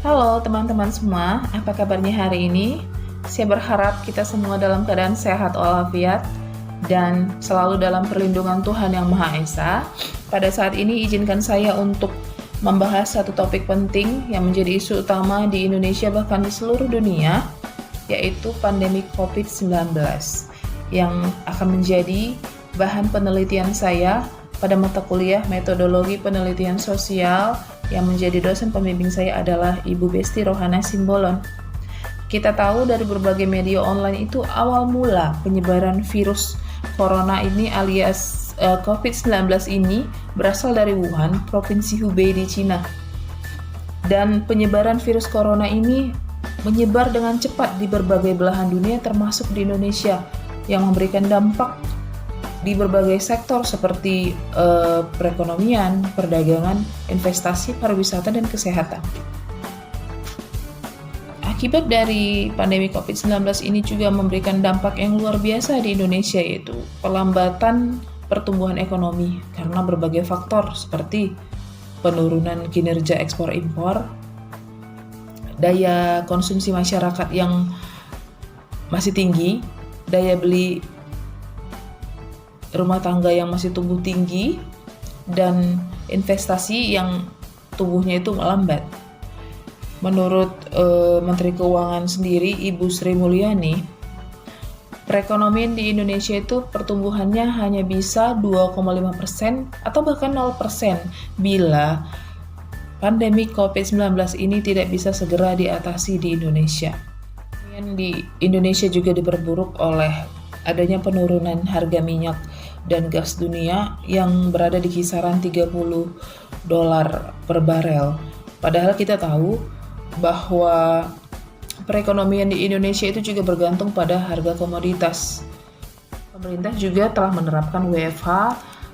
Halo teman-teman semua, apa kabarnya hari ini? Saya berharap kita semua dalam keadaan sehat walafiat dan selalu dalam perlindungan Tuhan Yang Maha Esa. Pada saat ini izinkan saya untuk membahas satu topik penting yang menjadi isu utama di Indonesia bahkan di seluruh dunia, yaitu pandemi COVID-19 yang akan menjadi bahan penelitian saya pada mata kuliah Metodologi Penelitian Sosial. Yang menjadi dosen pembimbing saya adalah Ibu Besti Rohana Simbolon. Kita tahu dari berbagai media online itu awal mula penyebaran virus corona ini alias COVID-19 ini berasal dari Wuhan, Provinsi Hubei di Cina. Dan penyebaran virus corona ini menyebar dengan cepat di berbagai belahan dunia termasuk di Indonesia yang memberikan dampak di berbagai sektor seperti perekonomian, perdagangan, investasi, pariwisata, dan kesehatan. Akibat dari pandemi COVID-19 ini juga memberikan dampak yang luar biasa di Indonesia, yaitu pelambatan pertumbuhan ekonomi karena berbagai faktor seperti penurunan kinerja ekspor-impor, daya konsumsi masyarakat yang masih tinggi, daya beli rumah tangga yang masih tumbuh tinggi, dan investasi yang tumbuhnya itu melambat. Menurut Menteri Keuangan sendiri, Ibu Sri Mulyani, perekonomian di Indonesia itu pertumbuhannya hanya bisa 2,5% atau bahkan 0% bila pandemi COVID-19 ini tidak bisa segera diatasi di Indonesia. Di Indonesia juga diperburuk oleh adanya penurunan harga minyak dan gas dunia yang berada di kisaran $30 per barel. Padahal kita tahu bahwa perekonomian di Indonesia itu juga bergantung pada harga komoditas. Pemerintah juga telah menerapkan WFH,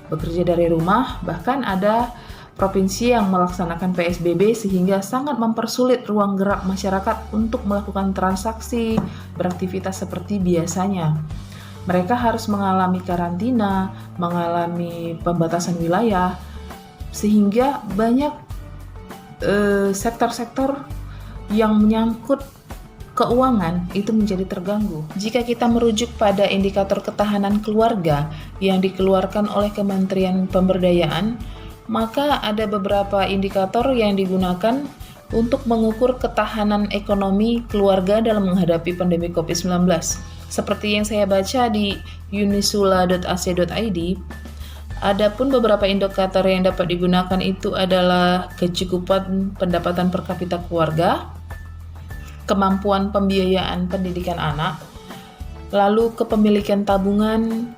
bekerja dari rumah, bahkan ada provinsi yang melaksanakan PSBB sehingga sangat mempersulit ruang gerak masyarakat untuk melakukan transaksi, beraktivitas seperti biasanya. Mereka harus mengalami karantina, mengalami pembatasan wilayah, sehingga banyak sektor-sektor yang menyangkut keuangan itu menjadi terganggu. Jika kita merujuk pada indikator ketahanan keluarga yang dikeluarkan oleh Kementerian Pemberdayaan, maka ada beberapa indikator yang digunakan untuk mengukur ketahanan ekonomi keluarga dalam menghadapi pandemi COVID-19. Seperti yang saya baca di unisula.ac.id, adapun beberapa indikator yang dapat digunakan itu adalah kecukupan pendapatan per kapita keluarga, kemampuan pembiayaan pendidikan anak, lalu kepemilikan tabungan,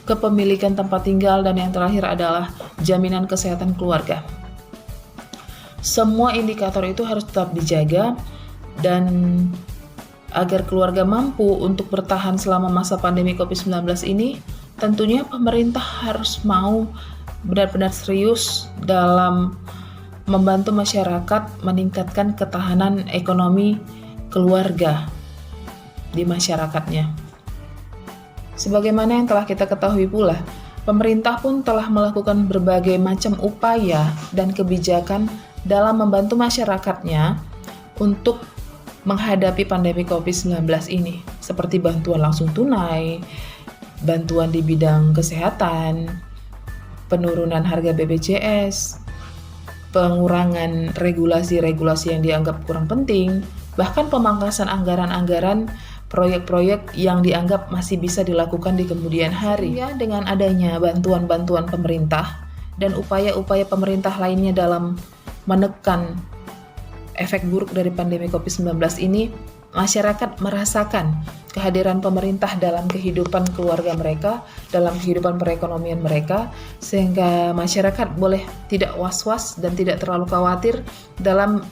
kepemilikan tempat tinggal, dan yang terakhir adalah jaminan kesehatan keluarga. Semua indikator itu harus tetap dijaga dan agar keluarga mampu untuk bertahan selama masa pandemi COVID-19 ini, tentunya pemerintah harus mau benar-benar serius dalam membantu masyarakat meningkatkan ketahanan ekonomi keluarga di masyarakatnya. Sebagaimana yang telah kita ketahui pula, pemerintah pun telah melakukan berbagai macam upaya dan kebijakan dalam membantu masyarakatnya untuk menghadapi pandemi COVID-19 ini, seperti bantuan langsung tunai, bantuan di bidang kesehatan, penurunan harga BPJS, pengurangan regulasi-regulasi yang dianggap kurang penting, bahkan pemangkasan anggaran-anggaran proyek-proyek yang dianggap masih bisa dilakukan di kemudian hari. Ya, dengan adanya bantuan-bantuan pemerintah dan upaya-upaya pemerintah lainnya dalam menekan efek buruk dari pandemi COVID-19 ini, masyarakat merasakan kehadiran pemerintah dalam kehidupan keluarga mereka, dalam kehidupan perekonomian mereka, sehingga masyarakat boleh tidak was-was dan tidak terlalu khawatir dalam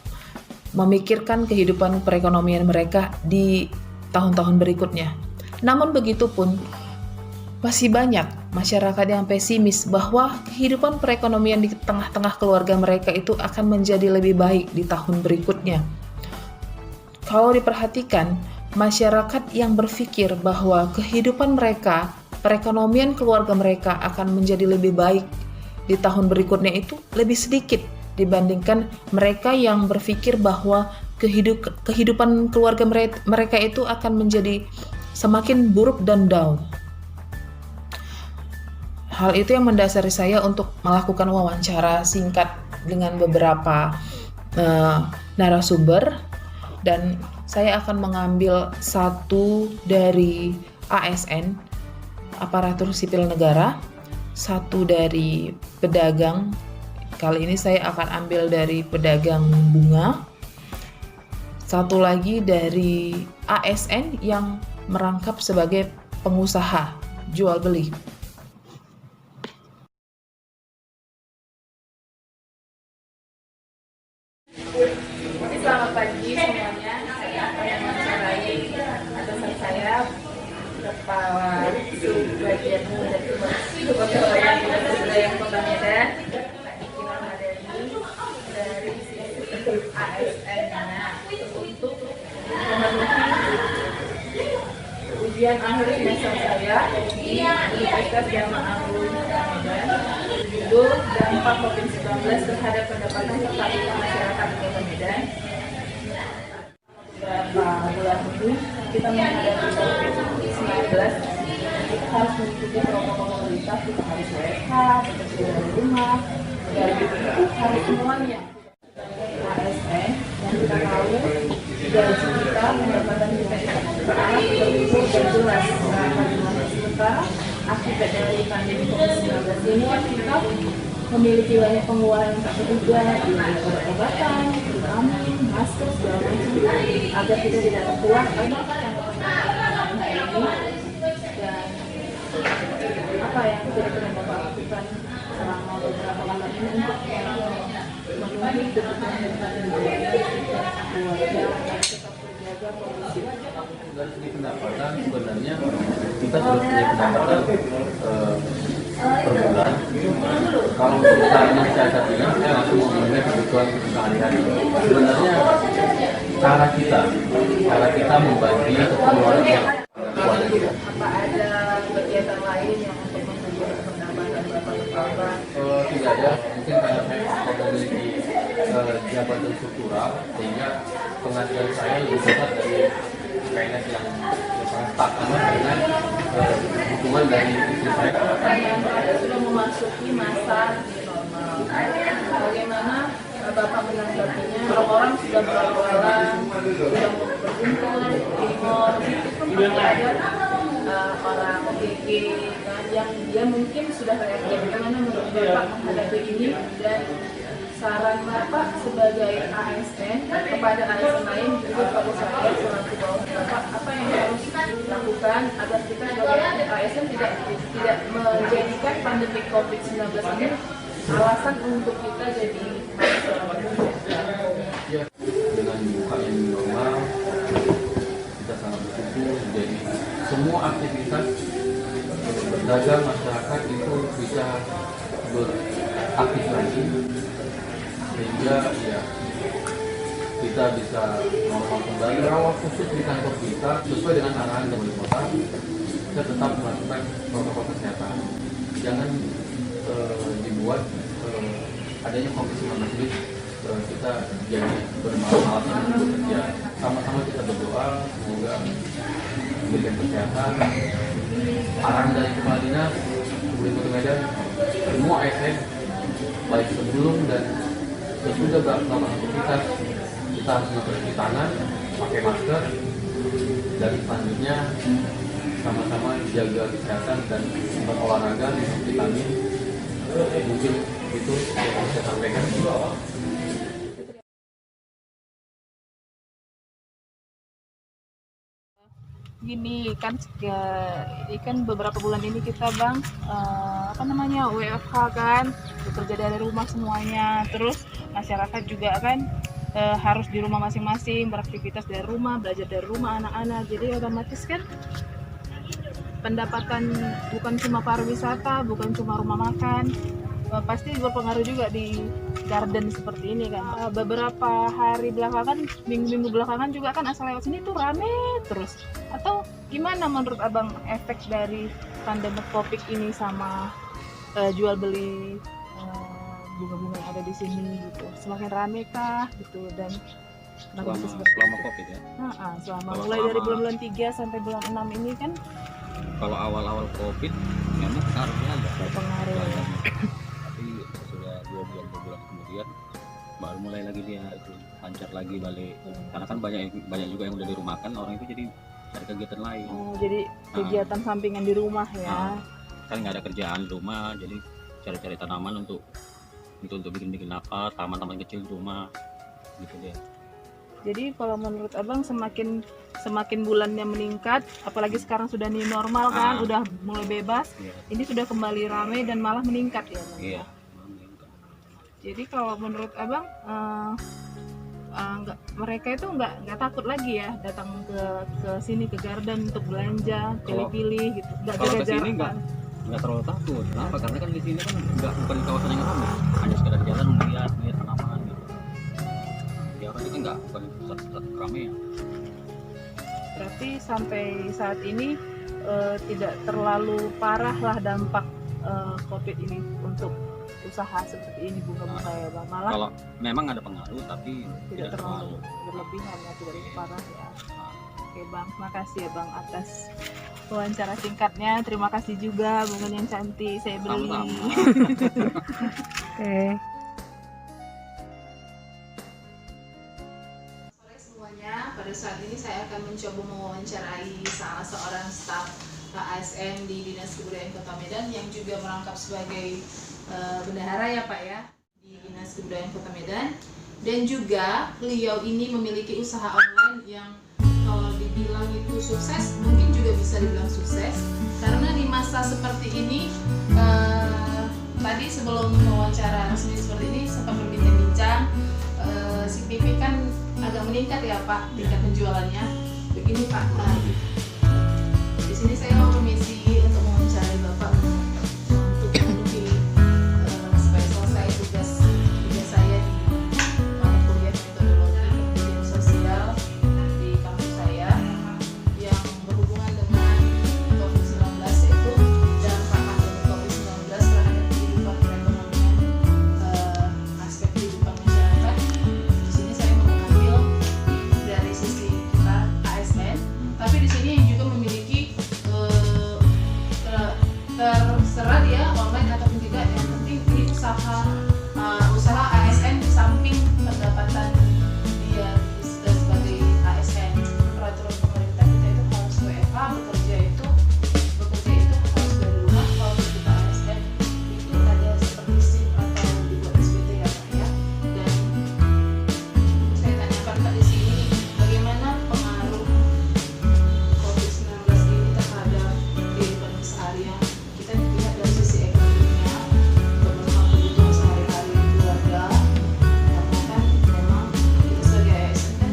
memikirkan kehidupan perekonomian mereka di tahun-tahun berikutnya. Namun begitu pun, masih banyak masyarakat yang pesimis bahwa kehidupan perekonomian di tengah-tengah keluarga mereka itu akan menjadi lebih baik di tahun berikutnya. Kalau diperhatikan, masyarakat yang berpikir bahwa kehidupan mereka, perekonomian keluarga mereka akan menjadi lebih baik di tahun berikutnya itu lebih sedikit dibandingkan mereka yang berpikir bahwa kehidupan keluarga mereka itu akan menjadi semakin buruk dan down. Hal itu yang mendasari saya untuk melakukan wawancara singkat dengan beberapa narasumber, dan saya akan mengambil satu dari ASN, aparatur sipil negara, satu dari pedagang. Kali ini saya akan ambil dari pedagang bunga, satu lagi dari ASN yang merangkap sebagai pengusaha jual beli. Selamat pagi semuanya. Saya akan mewawancarai atasan saya, Kepala Subbagian dari Kepegawaian Dinas Kebudayaan Kota Medan, Pak Diki Ramadhani, dari ASN-nya untuk memenuhi ujian akhir semester saya di Universitas Jamaah Agung Medan. Judul dampak COVID-19 terhadap pendapatan serta income masyarakat di Kota Medan. Beberapa bulan ini kita menghadapi COVID-19, kita harus mengikuti protokol pemerintah, kita harus WFH, bekerja dari rumah, dan harus semuanya. ASN yang kita tahu gaji kita, pendapatan kita itu sangat tertutup dan jelas. Sementara akibat dari pandemi COVID-19 ini kan kita memiliki banyak pengeluaran tak terduga, mulai dari obatan, vitamin, masker, segala macam, agar kita tidak tertular banyak yang ini. Dan apa yang kira-kira Bapak lakukan selama beberapa bulan ini untuk memenuhi kebutuhan daripada keluarga dan tetap menjaga kondisi. Dari segi pendapatan sebenarnya kita sudah punya pendapatan per bulan. Kalau untuk caranya saya ini saya langsung memenuhi kebutuhan sehari-hari. Sebenarnya cara kita membagi pengeluaran yang keluarga kita. Apa ada kegiatan lain yang untuk menunjukkan pendapatan Bapak bertambah? Tidak ada, mungkin karena saya memiliki jabatan struktural sehingga penghasilan saya lebih besar dari PNS yang sangat stuck karena dukungan dari istri saya. Anda sudah memasuki masa new normal. Bagaimana Bapak menanggapinya? Orang-orang sudah berjualan, sudah berkumpul di mall, itu pun pasti ada orang OTG kan, yang dia mungkin sudah reaktif. Bagaimana menurut Bapak menghadapi ini, dan saran Bapak sebagai ASN kepada ASN lain juga kepada saya selaku bawah Bapak, apa yang harus dilakukan agar kita sebagai ASN tidak menjadikan pandemi COVID-19 ini alasan untuk kita jadi masalah. Ya, dengan bukanya new normal kita sangat bersyukur, jadi semua aktivitas berdagang masyarakat itu bisa beraktif lagi sehingga ya kita bisa normal kembali. Rawat khusus di kantor kita sesuai dengan arahan dari wali kota, kita tetap melakukan protokol kesehatan. Jangan dibuat adanya COVID-19 ini kita jadi bermalas-malasan untuk bekerja. Sama-sama kita berdoa semoga diberikan kesehatan. Arahan dari Kepala Dinas Kebudayaan Kota Medan, semua ASN baik sebelum dan sesudah melakukan aktivitas kita harus mencuci tangan, pakai masker, dan selanjutnya sama-sama jaga kesehatan dan berolahraga, minum vitamin. Mungkin itu yang bisa saya sampaikan. Gini kan, ini kan beberapa bulan ini kita Bang WFH kan, bekerja dari rumah semuanya. Terus masyarakat juga kan harus di rumah masing-masing, beraktivitas dari rumah, belajar dari rumah anak-anak. Jadi otomatis kan pendapatan bukan cuma pariwisata, bukan cuma rumah makan, pasti berpengaruh juga di garden seperti ini kan. Beberapa hari belakangan, minggu-minggu belakangan juga kan asal lewat sini tuh rame terus. Atau gimana menurut Abang efek dari pandemi COVID ini sama jual beli bunga-bunga yang ada di sini gitu? Semakin rame kah gitu, dan kenapa bisa seperti selama itu? COVID ya. Selama Kalau mulai dari selama- bulan 3 sampai bulan 6 ini kan Kalau awal-awal COVID memang harusnya ada berpengaruh. gejolaknya. Tapi sudah 2 bulan kemudian baru mulai lagi dia itu lancar lagi balik. Karena kan banyak juga yang udah dirumahkan, orang itu jadi cari kegiatan lain. Oh, jadi kegiatan sampingan di rumah ya. Kan nggak ada kerjaan di rumah, jadi cari-cari tanaman untuk bikin apa, taman-taman kecil di rumah gitu deh. Jadi kalau menurut abang semakin bulannya meningkat, apalagi sekarang sudah new normal kan, udah mulai bebas, Iya. ini sudah kembali ramai dan malah meningkat ya Bang? Iya. Jadi kalau menurut abang mereka itu nggak takut lagi ya datang ke sini ke Garden untuk belanja, pilih-pilih gitu, nggak Kalau jaga ke sini jarak. nggak terlalu takut. Kenapa? Karena kan di sini kan bukan di kawasan yang ramai, hanya sekedar jalan lihat tanaman gitu. Ya kan itu nggak bukan pusat keramaian. Berarti sampai saat ini tidak terlalu parah lah dampak COVID ini untuk usaha seperti ini bunga-bunga ya Bang. Malah Kalau memang ada pengaruh tapi tidak terlalu berlebihan ya, tidak terlalu parah ya. Oke Bang, makasih ya Bang atas wawancara singkatnya. Terima kasih juga bunga yang cantik saya beli. Sama-sama. Oke. Sore semuanya, pada saat ini saya akan mencoba mewawancarai salah seorang staf ASN di Dinas Kebudayaan Kota Medan yang juga merangkap sebagai bendahara ya Pak ya di Dinas Kebudayaan Kota Medan, dan juga beliau ini memiliki usaha online yang kalau dibilang itu sukses mungkin juga bisa dibilang sukses, karena di masa seperti ini tadi sebelum wawancara resmi seperti ini sempat berbincang-bincang, signifikan agak meningkat ya Pak tingkat penjualannya. Begini Pak, di sini saya mau permisi untuk mewawancarai Bapak untuk memenuhi supaya selesai tugas saya di mata kuliah metodologi kemudian sosial di kampus saya yang berhubungan dengan COVID-19, yaitu dampak pandemi COVID-19 terhadap kehidupan perekonomian, aspek kehidupan masyarakat. Di sini saya mau mengambil dari sisi kita ASN, tapi di sini juga memiliki terserah dia online ataupun tidak, yang penting ini usaha ASN di samping pendapatan dia sebagai ASN. Peraturan pemerintah kita itu harus WFH, bekerja itu harus dari rumah. Kalau kita ASN itu ada seperti SIP atau dibuat SPT ya Pak ya. Dan saya tanyakan Pak di sini, bagaimana pengaruh COVID-19 ini terhadap kehidupan keseharian. Kita lihat dari sisi ekonominya, bagaimana kebutuhan sehari-hari keluarga, karena kan memang kita sebagai ASN kan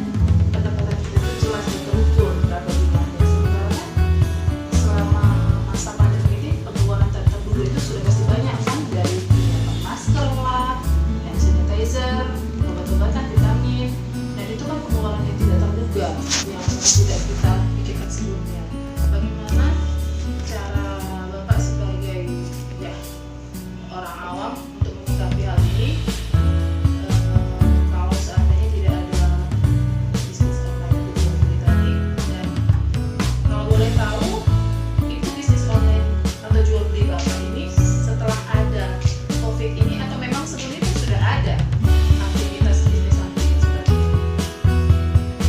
pendapatan kita itu jelas dan terukur berapa jumlahnya. Sementara kan selama masa pandemi ini pengeluaran tertentu itu sudah pasti banyak kan, dari penyiapan masker lah, hand sanitizer, obat-obatan, vitamin, dan itu kan pengeluaran yang tidak terduga yang tidak kita pikirkan sebelumnya. Bagaimana cara Bapak sebagai orang awam untuk menyikapi hal ini, kalau seandainya tidak ada bisnis online itu seperti tadi, dan kalau boleh tahu itu bisnis online atau jual beli Bapak ini setelah ada COVID ini atau memang sebelumnya itu sudah ada aktivitas bisnis sampingan seperti ini?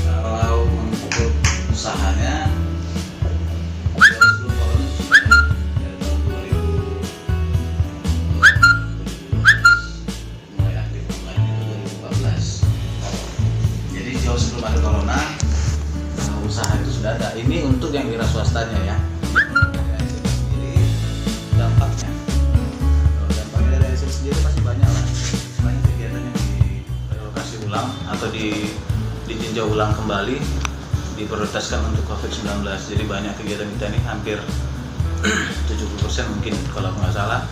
Kalau untuk usahanya jauh sebelum corona sudah dari tahun 2017 mulai aktif online itu 2014. Jadi jauh sebelum ada corona usaha itu sudah ada. Ini untuk yang wira swastanya ya. Dari ASN sendiri dampaknya. Kalau dampaknya dari ASN sendiri pasti banyak lah. Banyak kegiatan yang direlokasi ulang atau ditinjau ulang kembali, diprioritaskan untuk COVID-19. Jadi banyak kegiatan kita ini hampir 70% mungkin kalau aku nggak salah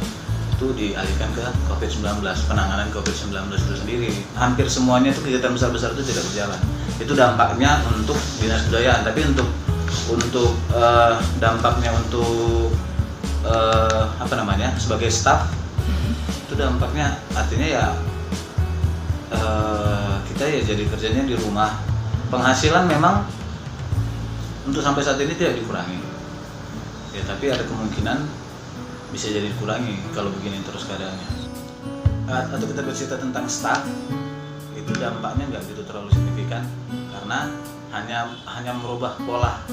itu dialihkan ke COVID-19, penanganan COVID-19 itu sendiri. Hampir semuanya itu kegiatan besar-besar itu tidak berjalan. Itu dampaknya untuk dinas kebudayaan, tapi untuk dampaknya untuk sebagai staf itu dampaknya artinya ya kita ya jadi kerjanya di rumah. Penghasilan memang untuk sampai saat ini tidak dikurangi. Ya tapi ada kemungkinan bisa jadi dikurangi kalau begini terus keadaannya. Atau kita bercerita tentang staff, itu dampaknya nggak begitu terlalu signifikan karena hanya merubah pola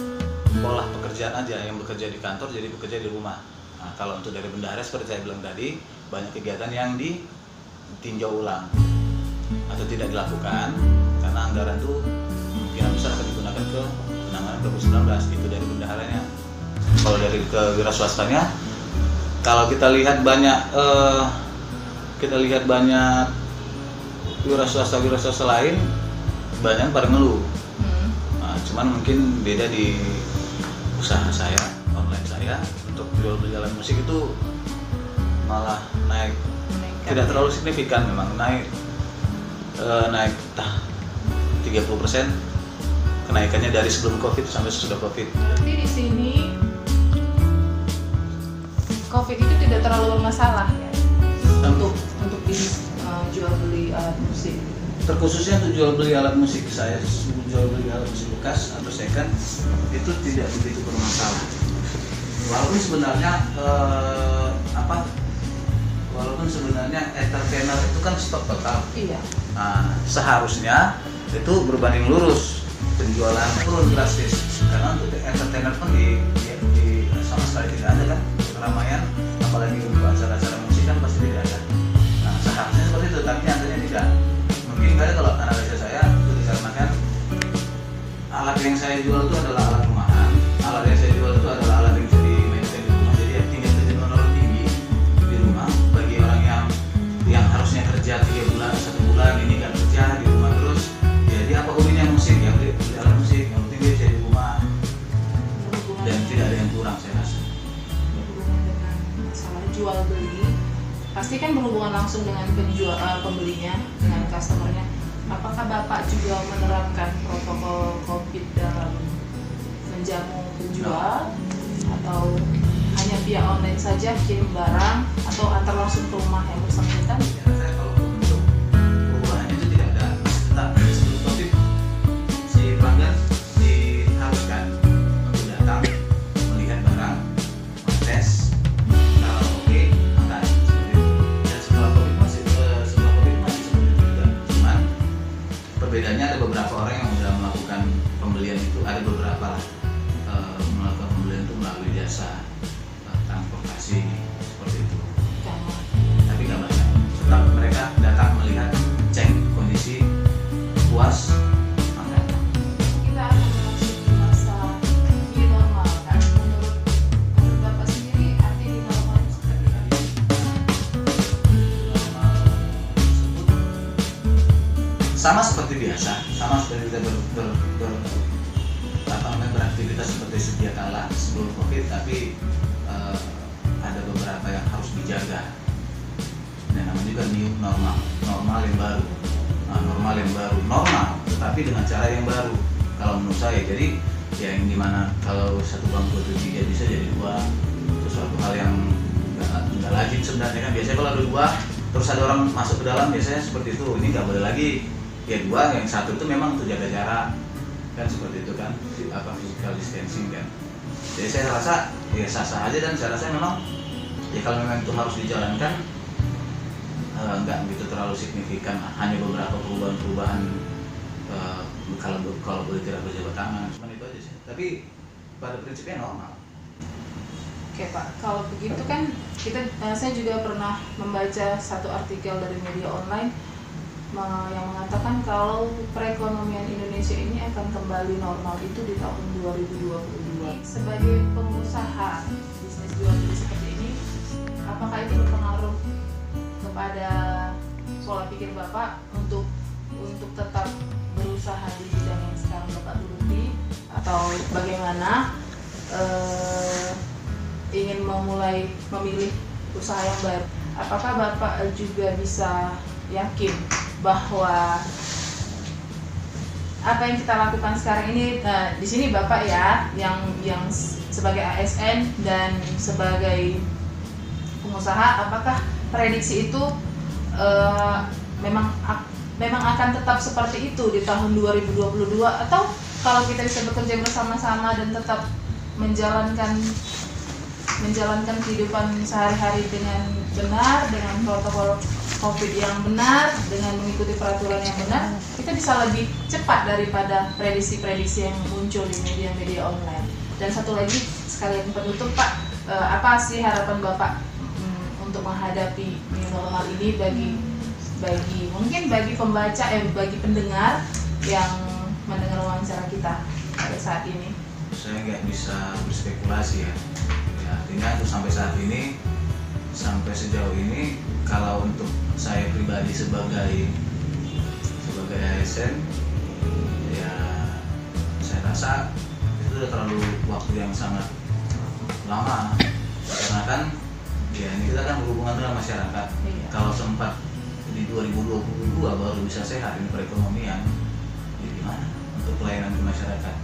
pekerjaan aja, yang bekerja di kantor jadi bekerja di rumah. Nah, kalau untuk dari bendahara seperti saya bilang tadi, banyak kegiatan yang ditinjau ulang atau tidak dilakukan karena anggaran itu kemungkinan besar akan digunakan ke penanganan COVID-19. Itu dari bendaharanya. Kalau dari kewira swastanya, kalau kita lihat banyak wira swasta lain banyak pada ngeluh. Nah, cuman mungkin beda di usaha saya, online saya, untuk jual beli alat musik itu malah naik, tidak terlalu signifikan, memang naik 30% kenaikannya dari sebelum COVID sampai sesudah COVID. Berarti di sini COVID itu tidak terlalu bermasalah ya untuk bisnis jual beli alat musik. Terkhususnya untuk jual beli alat musik, saya jual beli alat musik bekas atau second itu tidak begitu bermasalah. Walaupun sebenarnya entertainer itu kan stok total. Iya. Nah, seharusnya itu berbanding lurus, penjualan turun drastis karena untuk entertainer pun di sama sekali tidak ada kan keramaian, apalagi untuk acara-acara musik kan pasti tidak ada. Nah, seharusnya seperti itu, tapi nyatanya tidak. Mungkin ada kalau analisa saya itu dikarenakan alat yang saya jual itu adalah alat rumahan, alat yang saya jual itu adalah alat yang bisa dimainkan di rumah, jadi tingkat kejenuhan tinggi di rumah bagi orang yang harusnya kerja 3 bulan, 1 bulan ini nggak kerja di rumah terus. Jadi apa hobinya musik, ya beli alat musik, yang penting dia bisa di rumah dan tidak ada yang kurang saya rasa. Berhubungan dengan masalah jual beli, pasti kan berhubungan langsung dengan pembelinya, dengan customernya. Apakah Bapak juga menerapkan protokol COVID dalam menjamu penjual atau hanya via online saja kirim barang atau antar langsung ke rumah yang bersangkutan? Saya kalau untuk perubahan itu tidak ada. Tetap sebelum COVID si pelanggan diharuskan untuk datang melihat barang, tes, kalau oke, angkat seperti itu. Dan setelah COVID masih seperti itu juga. Cuman perbedaannya ada beberapa orang yang sudah melakukan pembelian itu, ada beberapa lah melakukan pembelian itu melalui jasa transportasi seperti itu. Tapi nggak banyak. Tetap mereka datang melihat, cek kondisi, puas, makan. Kita akan memasuki masa new normal kan? Menurut Bapak sendiri arti new normal itu seperti apa? Normal tersebut sama seperti biasa, sama seperti kita beraktivitas seperti sedia kala sebelum COVID, tapi ada beberapa yang harus dijaga. Nah, namanya juga new normal, normal yang baru. Nah, normal yang baru, normal, tetapi dengan cara yang baru. Kalau menurut saya, jadi ya yang dimana kalau satu bangku itu 3 bisa jadi 2, sesuatu hal yang nggak lazim sebenarnya kan. Biasanya kalau ada 2, terus ada orang masuk ke dalam, biasanya seperti itu. Ini nggak boleh lagi. Ya 2, yang 1 itu memang untuk jaga jarak, kan seperti itu kan, physical distancing kan. Jadi saya rasa ya sah-sah aja, dan saya rasa memang ya kalau memang itu harus dijalankan nggak begitu terlalu signifikan, hanya beberapa perubahan kalau boleh tidak berjabat tangan, cuma itu aja sih. Tapi pada prinsipnya normal. Oke Pak, kalau begitu kan saya juga pernah membaca satu artikel dari media online yang mengatakan kalau perekonomian Indonesia ini akan kembali normal itu di tahun 2022. Sebagai pengusaha bisnis jual beli seperti ini, apakah itu berpengaruh kepada pola pikir Bapak untuk tetap berusaha di bidang yang sekarang Bapak geluti, atau bagaimana ingin memilih usaha yang baru? Apakah Bapak juga bisa yakin bahwa apa yang kita lakukan sekarang ini, di sini Bapak ya yang sebagai ASN dan sebagai pengusaha, apakah prediksi itu memang akan tetap seperti itu di tahun 2022, atau kalau kita bisa bekerja bersama-sama dan tetap menjalankan kehidupan sehari-hari dengan benar, dengan protokol COVID yang benar, dengan mengikuti peraturan yang benar, kita bisa lebih cepat daripada prediksi-prediksi yang muncul di media-media online. Dan satu lagi, sekalian penutup Pak, apa sih harapan Bapak untuk menghadapi new normal ini bagi pembaca, bagi pendengar yang mendengar wawancara kita pada saat ini? Saya nggak bisa berspekulasi ya. Artinya untuk sampai saat ini, sampai sejauh ini, kalau untuk saya pribadi sebagai ASN, ya saya rasa itu udah terlalu waktu yang sangat lama, karena kan ya ini kita kan berhubungan dengan masyarakat. Kalau sempat di 2022 baru bisa sehat ini perekonomian, jadi gimana untuk pelayanan ke masyarakat?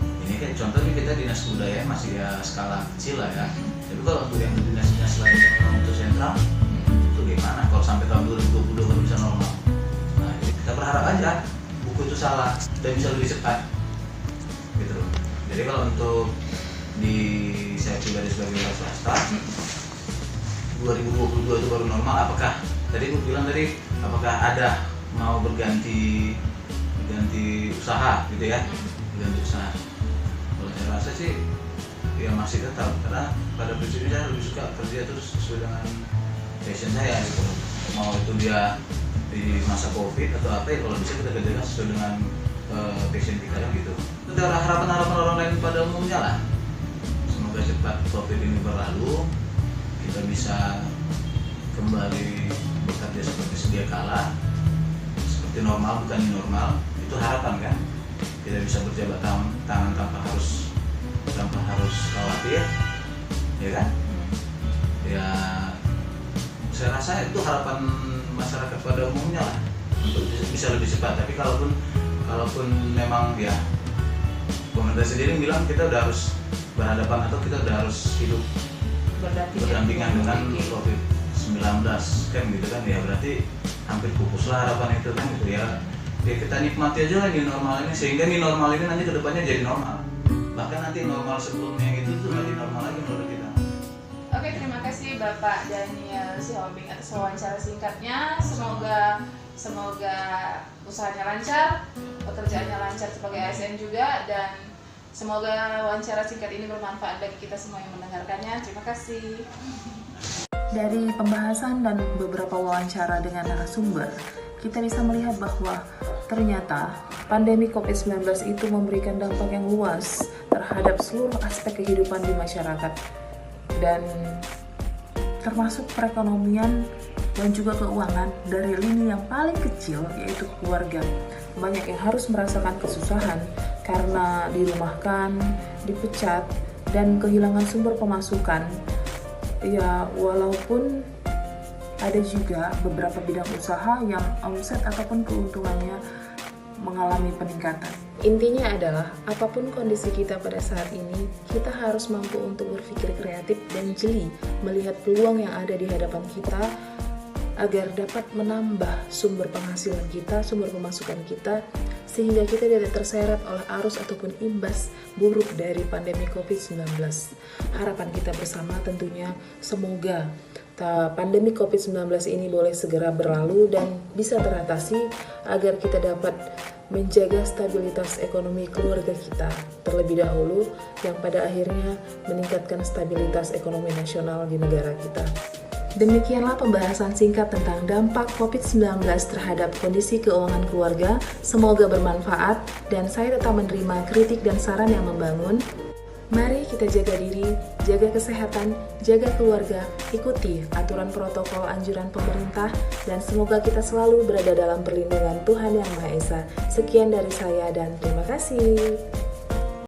Ini kan contohnya kita dinas budaya masih ya skala kecil lah ya. Tapi kalau untuk yang dinas-dinas lain yang untuk sentral, itu gimana? Kalau sampai tahun 2022 baru bisa normal. Nah, jadi kita berharap aja buku itu salah dan bisa lebih cepat, gitu. Jadi kalau untuk saya pribadi sebagai wira swasta, 2022 itu baru normal. Apakah tadi gue bilang apakah ada mau berganti usaha gitu ya? Berganti usaha. Kalau saya rasa sih ya masih tetap, karena pada prinsipnya saya lebih suka kerja terus sesuai dengan passion saya gitu. Mau itu dia di masa COVID atau apa ya, kalau bisa kita kerjakan sesuai dengan passion kita kan gitu. Itu adalah harapan orang lain pada umumnya lah. Semoga cepat COVID ini berlalu, kita bisa kembali bekerja seperti sedia kala, seperti normal, bukan normal. Itu harapan kan. Kita bisa berjabat tangan tanpa harus khawatir, ya kan? Ya, saya rasa itu harapan masyarakat pada umumnya lah, untuk bisa lebih cepat. Tapi kalaupun memang ya pemerintah sendiri bilang kita udah harus berhadapan atau kita udah harus hidup berdampingan dengan COVID-19 kan gitu kan, ya berarti hampir pupuslah harapan itu kan gitu ya. Ya kita nikmati aja lah new normal ini, sehingga new normal ini nanti kedepannya jadi normal, bahkan nanti normal sebelumnya itu tuh jadi normal lagi menurut kita. Oke, terima kasih Bapak Daniel Sihombing atas wawancara singkatnya. Semoga usahanya lancar, pekerjaannya lancar sebagai ASN juga, dan semoga wawancara singkat ini bermanfaat bagi kita semua yang mendengarkannya. Terima kasih. Dari pembahasan dan beberapa wawancara dengan narasumber, kita bisa melihat bahwa ternyata pandemi COVID-19 itu memberikan dampak yang luas terhadap seluruh aspek kehidupan di masyarakat, dan termasuk perekonomian dan juga keuangan dari lini yang paling kecil, yaitu keluarga. Banyak yang harus merasakan kesusahan karena dirumahkan, dipecat, dan kehilangan sumber pemasukan. Ya, walaupun ada juga beberapa bidang usaha yang omset ataupun keuntungannya mengalami peningkatan. Intinya adalah, apapun kondisi kita pada saat ini, kita harus mampu untuk berpikir kreatif dan jeli, melihat peluang yang ada di hadapan kita, agar dapat menambah sumber penghasilan kita, sumber pemasukan kita, sehingga kita tidak terseret oleh arus ataupun imbas buruk dari pandemi COVID-19. Harapan kita bersama tentunya semoga pandemi COVID-19 ini boleh segera berlalu dan bisa teratasi, agar kita dapat menjaga stabilitas ekonomi keluarga kita terlebih dahulu, yang pada akhirnya meningkatkan stabilitas ekonomi nasional di negara kita. Demikianlah pembahasan singkat tentang dampak COVID-19 terhadap kondisi keuangan keluarga. Semoga bermanfaat dan saya tetap menerima kritik dan saran yang membangun. Mari kita jaga diri, jaga kesehatan, jaga keluarga, ikuti aturan protokol anjuran pemerintah, dan semoga kita selalu berada dalam perlindungan Tuhan Yang Maha Esa. Sekian dari saya dan terima kasih.